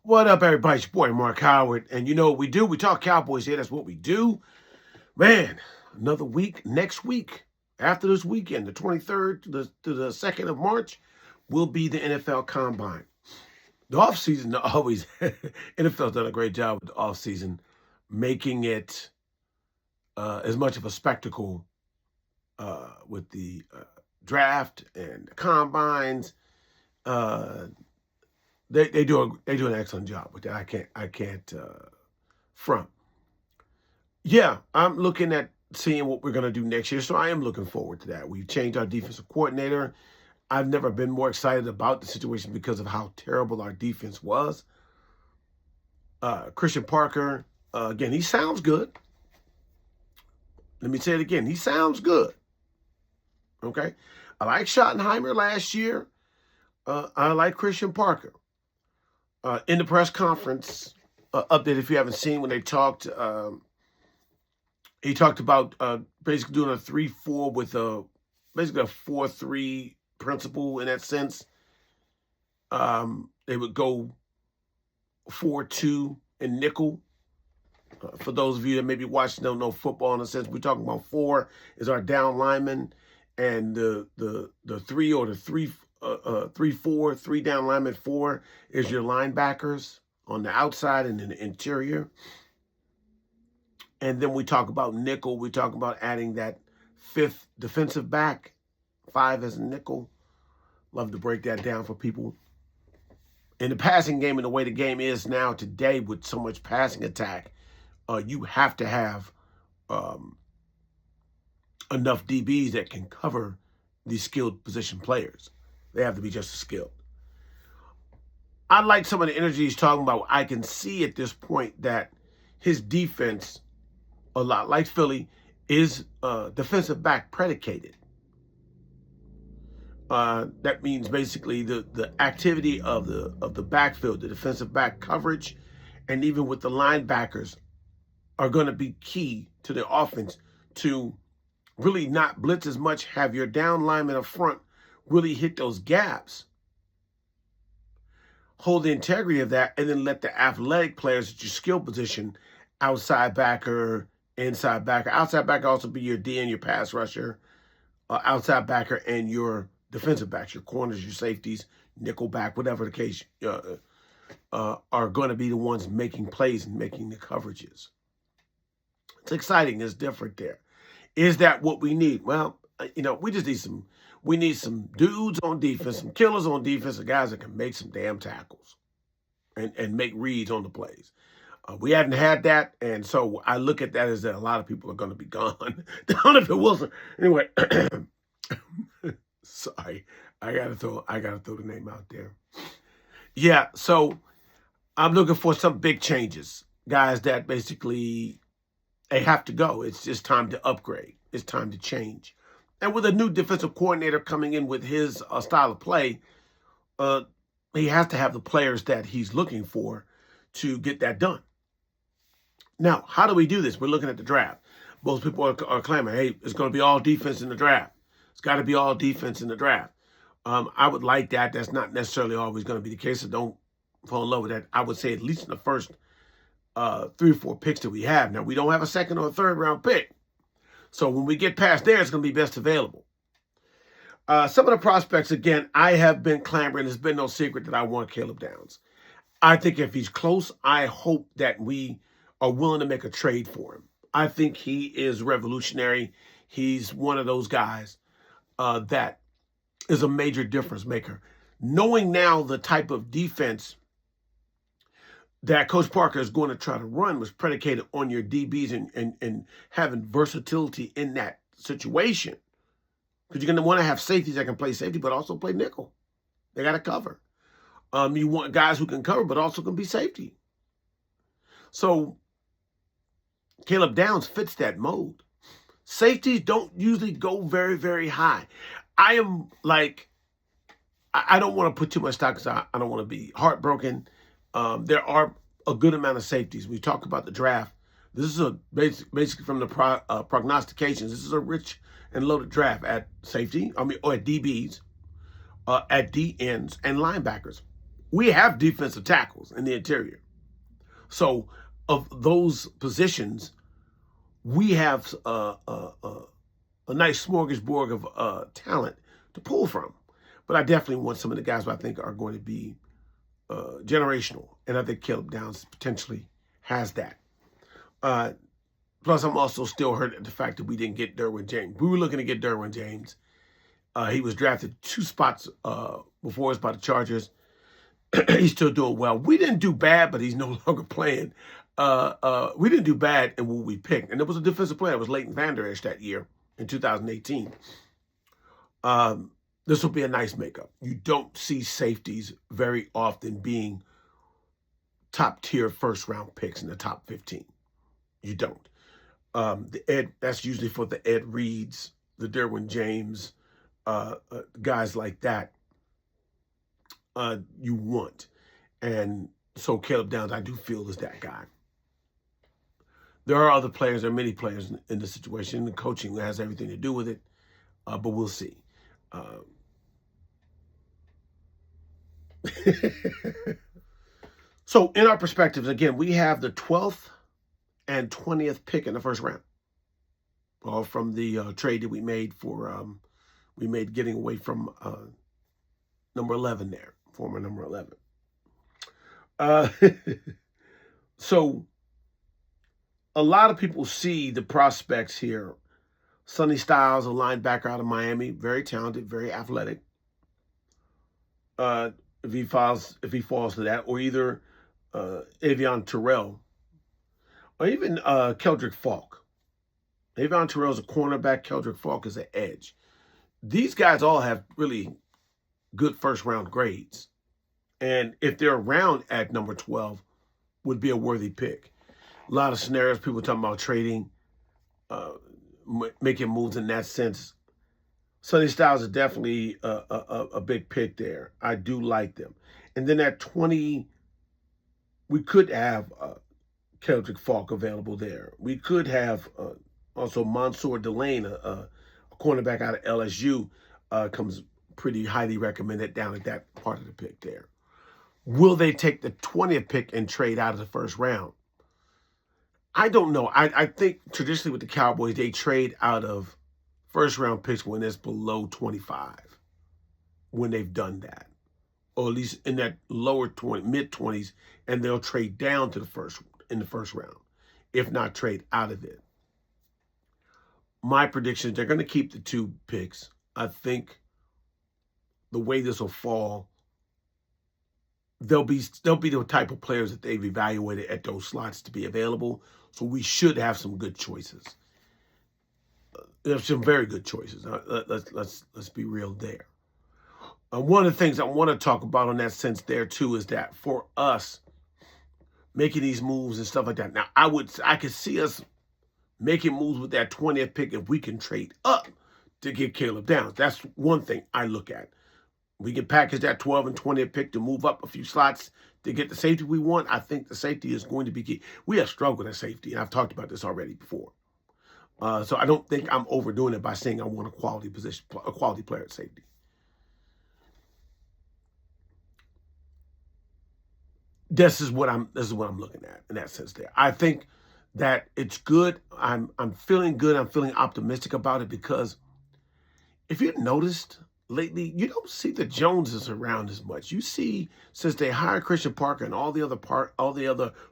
What up, everybody? It's your boy, Mark Howard. And you know what we do? We talk Cowboys here. That's what we do. Man, another week. Next week, after this weekend, the 23rd to the 2nd of March, will be the NFL Combine. The offseason always, NFL's done a great job with the offseason, making it as much of a spectacle with the draft and the combines. Uh, they do an excellent job with that. I can't front. Yeah, I'm looking at seeing what we're gonna do next year, so I am looking forward to that. We've changed our defensive coordinator. I've never been more excited about the situation because of how terrible our defense was. Christian Parker, again, he sounds good. Let me say it again. He sounds good. Okay, I like Schottenheimer last year. I like Christian Parker. In the press conference update, if you haven't seen when they talked, he talked about basically doing a 3-4 with basically a 4-3 principle in that sense. They would go 4-2 in nickel. For those of you that maybe watching don't know football in a sense, we're talking about 4 is our down lineman, and the 3 or the 3-4, 3 down lineman, 4 is your linebackers on the outside and in the interior. And then we talk about nickel. We talk about adding that 5th defensive back, 5 as a nickel. Love to break that down for people. In the passing game and the way the game is now today with so much passing attack, you have to have enough DBs that can cover these skilled position players. They have to be just as skilled. I like some of the energy he's talking about. I can see at this point that his defense, a lot like Philly, is defensive back predicated. That means basically the activity of the backfield, the defensive back coverage, and even with the linebackers are going to be key to the offense to really not blitz as much, have your down lineman up front really hit those gaps, hold the integrity of that, and then let the athletic players at your skill position, outside backer, inside backer. Outside backer also be your DN, your pass rusher, outside backer, and your defensive backs, your corners, your safeties, nickel back, whatever the case, are going to be the ones making plays and making the coverages. It's exciting. It's different there. Is that what we need? Well, we just need some dudes on defense, some killers on defense, some guys that can make some damn tackles and make reads on the plays. We haven't had that, and so I look at that as that a lot of people are going to be gone. Donovan Wilson. Anyway, sorry, I gotta throw the name out there. Yeah, so I'm looking for some big changes, guys that basically they have to go. It's just time to upgrade. It's time to change. And with a new defensive coordinator coming in with his style of play, he has to have the players that he's looking for to get that done. Now, how do we do this? We're looking at the draft. Most people are claiming, hey, it's going to be all defense in the draft. It's got to be all defense in the draft. I would like that. That's not necessarily always going to be the case, so don't fall in love with that. I would say at least in the first 3 or 4 picks that we have. Now, we don't have a second or a third round pick. So when we get past there, it's going to be best available. Some of the prospects, again, I have been clamoring. It's been no secret that I want Caleb Downs. I think if he's close, I hope that we are willing to make a trade for him. I think he is revolutionary. He's one of those guys that is a major difference maker. Knowing now the type of defense that Coach Parker is going to try to run was predicated on your DBs and having versatility in that situation. Because you're going to want to have safeties that can play safety, but also play nickel. They got to cover. You want guys who can cover, but also can be safety. So Caleb Downs fits that mold. Safeties don't usually go very, very high. I am like, I don't want to put too much stock because I don't want to be heartbroken. There are a good amount of safeties. We talked about the draft. This is basically from the prognostications. This is a rich and loaded draft at safety. Or at DBs, at DNs and linebackers. We have defensive tackles in the interior. So of those positions, we have a nice smorgasbord of talent to pull from. But I definitely want some of the guys who I think are going to be generational. And I think Caleb Downs potentially has that. Uh, Plus, I'm also still hurt at the fact that we didn't get Derwin James. We were looking to get Derwin James. He was drafted 2 spots before us by the Chargers. He's still doing well. We didn't do bad, but he's no longer playing. We didn't do bad in what we picked. And there was a defensive player. It was Leighton Vander Esch that year in 2018. This will be a nice makeup. You don't see safeties very often being top-tier first-round picks in the top 15. You don't. That's usually for the Ed Reeds, the Derwin James, guys like that. You want, and so Caleb Downs, I do feel, is that guy. There are other players. There are many players in the situation. The coaching has everything to do with it, but we'll see. So, in our perspectives, again, we have the 12th and 20th pick in the first round, all from the trade that we made for getting away from number 11 there, former number 11. So a lot of people see the prospects here. Sonny Styles, a linebacker out of Miami, very talented, very athletic. If he falls to that, or either Avion Terrell, or even Keldrick Falk. Avion Terrell is a cornerback. Keldrick Falk is an edge. These guys all have really good first-round grades. And if they're around at number 12, would be a worthy pick. A lot of scenarios, people talking about trading, making moves in that sense. Sonny Styles is definitely a big pick there. I do like them. And then at 20, we could have Keldrick Falk available there. We could have also Mansour Delane, a cornerback out of LSU, comes pretty highly recommended down at that part of the pick there. Will they take the 20th pick and trade out of the first round? I don't know. I think traditionally with the Cowboys, they trade out of first round picks when it's below 25, when they've done that, or at least in that lower 20, mid 20s, and they'll trade down to the first round, if not trade out of it. My prediction is they're going to keep the 2 picks. I think the way this will fall, they'll be the type of players that they've evaluated at those slots to be available. So we should have some good choices. There's some very good choices. Let's be real there. One of the things I want to talk about in that sense there too is that for us making these moves and stuff like that. Now I could see us making moves with that 20th pick if we can trade up to get Caleb Downs. That's one thing I look at. We can package that 12 and 20th pick to move up a few slots to get the safety we want. I think the safety is going to be key. We have struggled at safety, and I've talked about this already before. So I don't think I'm overdoing it by saying I want a quality player at safety. This is what I'm looking at in that sense there. I think that it's good. I'm feeling good. I'm feeling optimistic about it because if you've noticed lately, you don't see the Joneses around as much. You see, since they hired Christian Parker and all the other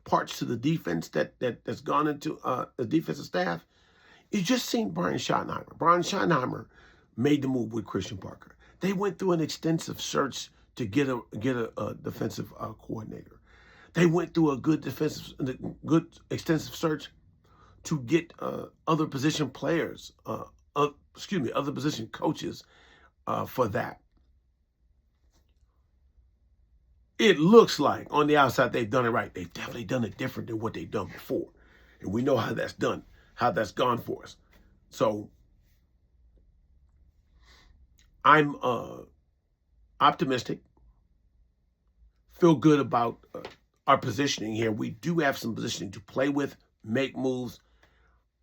parts to the defense that's gone into the defensive staff, you just seen Brian Schottenheimer. Brian Schottenheimer made the move with Christian Parker. They went through an extensive search to get a defensive coordinator. They went through a good extensive search to get other position players, other position coaches for that. It looks like on the outside they've done it right. They've definitely done it different than what they've done before. And we know how that's done, how that's gone for us. So I'm optimistic, feel good about our positioning here. We do have some positioning to play with, make moves.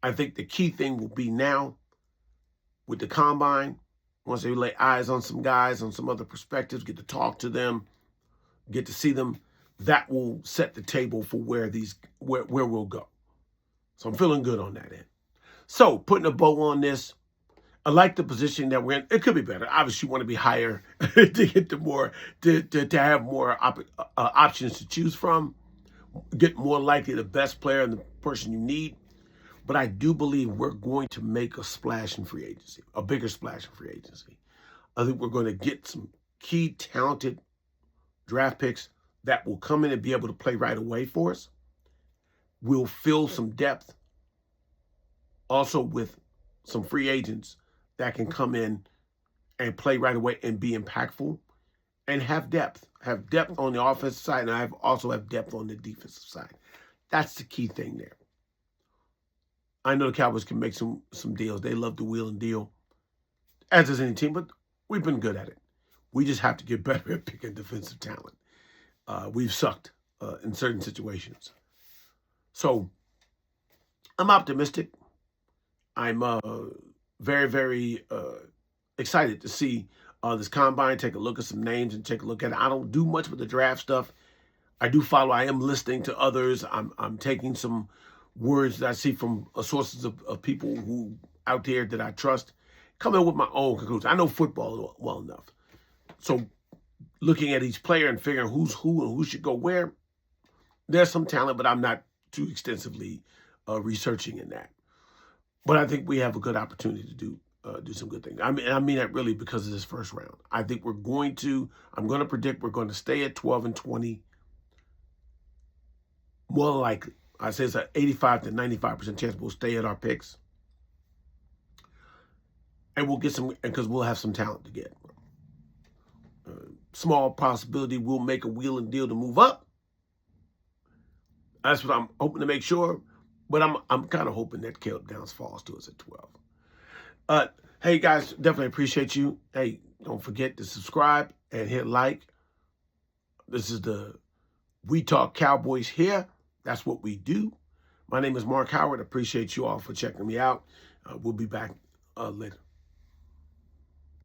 I think the key thing will be now with the combine, once they lay eyes on some guys, on some other perspectives, get to talk to them, get to see them. That will set the table for where we'll go. So I'm feeling good on that end. So putting a bow on this, I like the position that we're in. It could be better. Obviously, you want to be higher to get to have more options to choose from. Get more likely the best player and the person you need. But I do believe we're going to make a splash in free agency, a bigger splash in free agency. I think we're going to get some key talented draft picks that will come in and be able to play right away for us. We'll fill some depth also with some free agents that can come in and play right away and be impactful and have depth. Have depth on the offensive side, and I also have depth on the defensive side. That's the key thing there. I know the Cowboys can make some deals. They love to wheel and deal, as does any team, but we've been good at it. We just have to get better at picking defensive talent. We've sucked in certain situations. So I'm optimistic. I'm very, very excited to see this combine, take a look at some names and take a look at it. I don't do much with the draft stuff. I do follow. I am listening to others. I'm taking some words that I see from sources of people who out there that I trust, coming up with my own conclusions. I know football well enough. So looking at each player and figuring who's who and who should go where, there's some talent, but I'm not too extensively researching in that. But I think we have a good opportunity to do some good things. I mean that really because of this first round. I think I'm going to predict we're going to stay at 12-20. More likely. I say it's an 85 to 95% chance we'll stay at our picks. And we'll get some, because we'll have some talent to get. Small possibility we'll make a wheel and deal to move up. That's what I'm hoping to make sure. But I'm kind of hoping that Caleb Downs falls to us at 12. Hey, guys, definitely appreciate you. Hey, don't forget to subscribe and hit like. This is the We Talk Cowboys here. That's what we do. My name is Mark Howard. Appreciate you all for checking me out. We'll be back later.